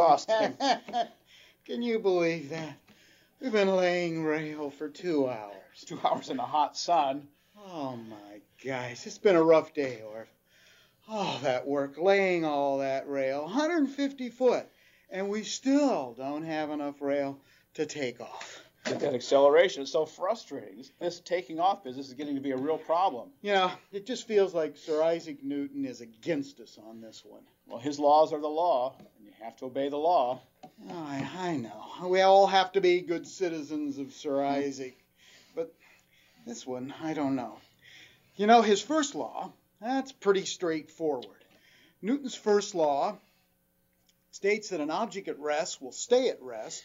exhausting. Can you believe that? We've been laying rail for 2 hours. 2 hours in the hot sun. Oh, my gosh. It's been a rough day, Orv. All that work, laying all that rail, 150 foot, and we still don't have enough rail to take off. But that acceleration is so frustrating. This taking off business is getting to be a real problem. It just feels like Sir Isaac Newton is against us on this one. Well, his laws are the law, and you have to obey the law. Oh, I know. We all have to be good citizens of Sir Isaac. But this one, I don't know. His first law, that's pretty straightforward. Newton's first law states that an object at rest will stay at rest,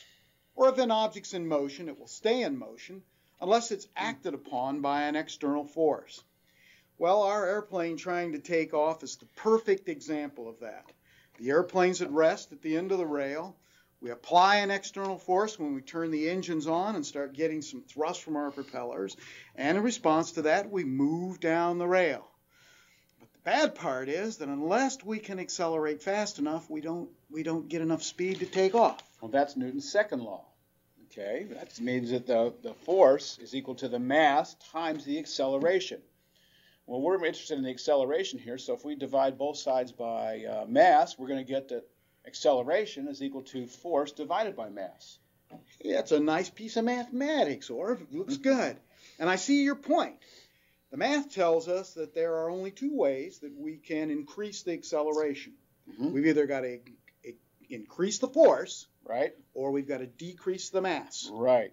or if an object's in motion, it will stay in motion, unless it's acted upon by an external force. Well, our airplane trying to take off is the perfect example of that. The airplane's at rest at the end of the rail. We apply an external force when we turn the engines on and start getting some thrust from our propellers, and in response to that, we move down the rail. But the bad part is that unless we can accelerate fast enough, we don't get enough speed to take off. Well, that's Newton's second law. Okay, that means that the force is equal to the mass times the acceleration. Well, we're interested in the acceleration here, so if we divide both sides by mass, we're going to get that acceleration is equal to force divided by mass. Hey, that's a nice piece of mathematics, Orv. It looks good. And I see your point. The math tells us that there are only two ways that we can increase the acceleration. Mm-hmm. We've either got to increase the force, right, or we've got to decrease the mass. Right.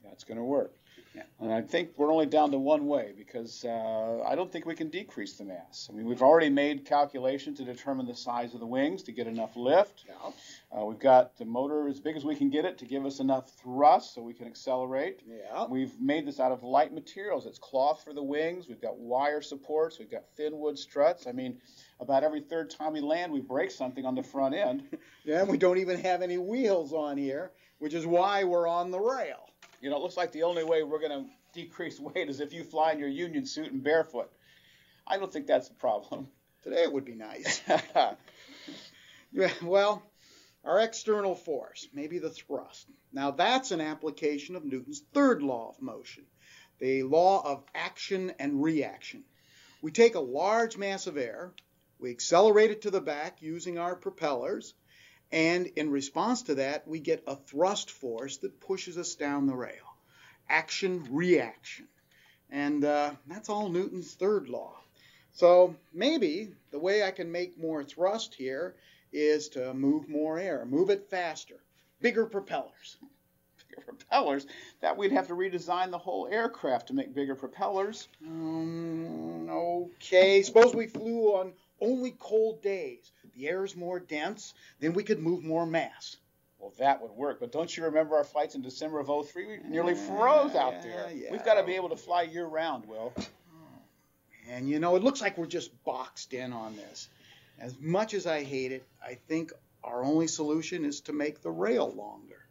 That's going to work. Yeah. And I think we're only down to one way because I don't think we can decrease the mass. I mean, we've already made calculations to determine the size of the wings to get enough lift. Yeah. We've got the motor as big as we can get it to give us enough thrust so we can accelerate. Yeah. We've made this out of light materials. It's cloth for the wings. We've got wire supports. We've got thin wood struts. I mean, about every third time we land, we break something on the front end. Yeah, and we don't even have any wheels on here, which is why we're on the rail. It looks like the only way we're going to decrease weight is if you fly in your union suit and barefoot. I don't think that's a problem. Today it would be nice. Well, our external force, maybe the thrust. Now that's an application of Newton's third law of motion, the law of action and reaction. We take a large mass of air, we accelerate it to the back using our propellers, and in response to that, we get a thrust force that pushes us down the rail. Action, reaction. And that's all Newton's third law. So maybe the way I can make more thrust here is to move more air, move it faster, bigger propellers. Bigger propellers? That we'd have to redesign the whole aircraft to make bigger propellers. Okay, suppose we flew on only cold days. The air is more dense, then we could move more mass. Well, that would work, but don't you remember our flights in December of '03? We nearly froze out there. Yeah. We've got to be able to fly year-round, Will. And it looks like we're just boxed in on this. As much as I hate it, I think our only solution is to make the rail longer.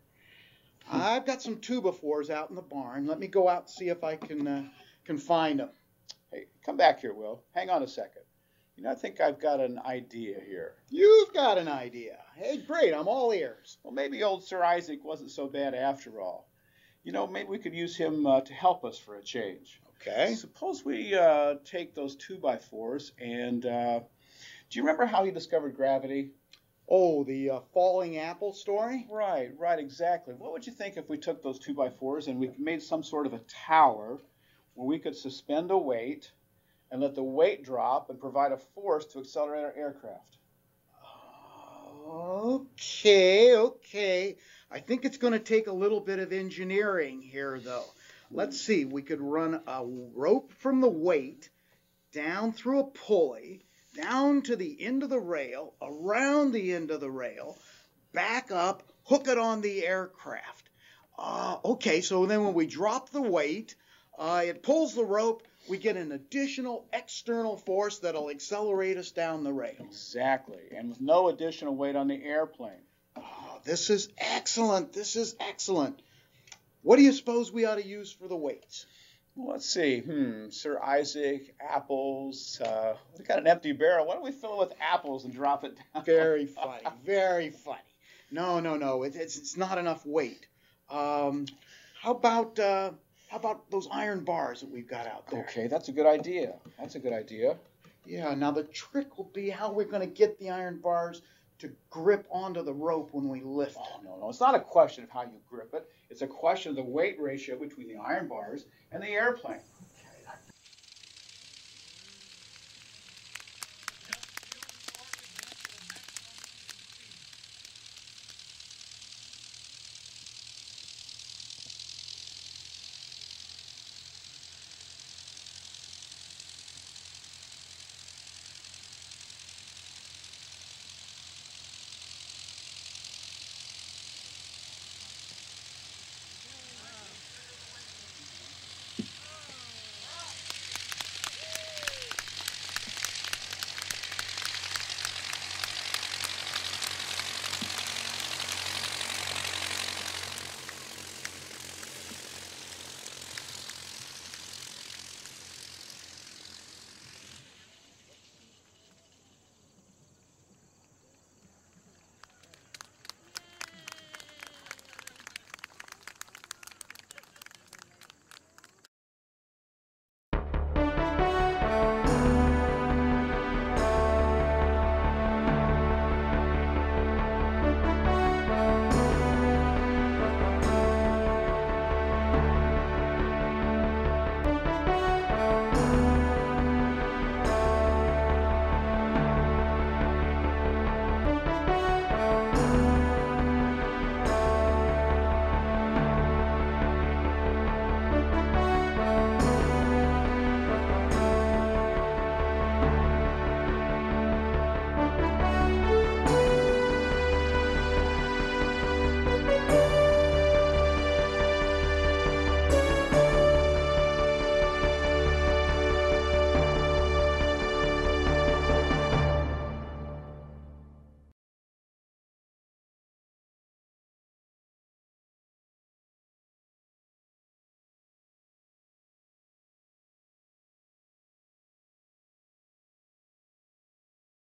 I've got some 2x4s out in the barn. Let me go out and see if I can find them. Hey, come back here, Will. Hang on a second. I think I've got an idea here. You've got an idea. Hey, great, I'm all ears. Well, maybe old Sir Isaac wasn't so bad after all. Maybe we could use him to help us for a change. Okay. Suppose we take those 2x4s and do you remember how he discovered gravity? Oh, the falling apple story? Right, exactly. What would you think if we took those 2x4s and we made some sort of a tower where we could suspend a weight and let the weight drop and provide a force to accelerate our aircraft? Okay. I think it's going to take a little bit of engineering here, though. Let's see. We could run a rope from the weight down through a pulley, down to the end of the rail, around the end of the rail, back up, hook it on the aircraft. Okay, so then when we drop the weight, it pulls the rope, we get an additional external force that'll accelerate us down the rail. Exactly, and with no additional weight on the airplane. This is excellent. What do you suppose we ought to use for the weights? Well, let's see. Sir Isaac, apples. We got an empty barrel. Why don't we fill it with apples and drop it down? Very funny. No. It's not enough weight. How about those iron bars that we've got out there? Okay, that's a good idea. That's a good idea. Yeah, now the trick will be how we're going to get the iron bars to grip onto the rope when we lift. Oh, no. It's not a question of how you grip it. It's a question of the weight ratio between the iron bars and the airplane.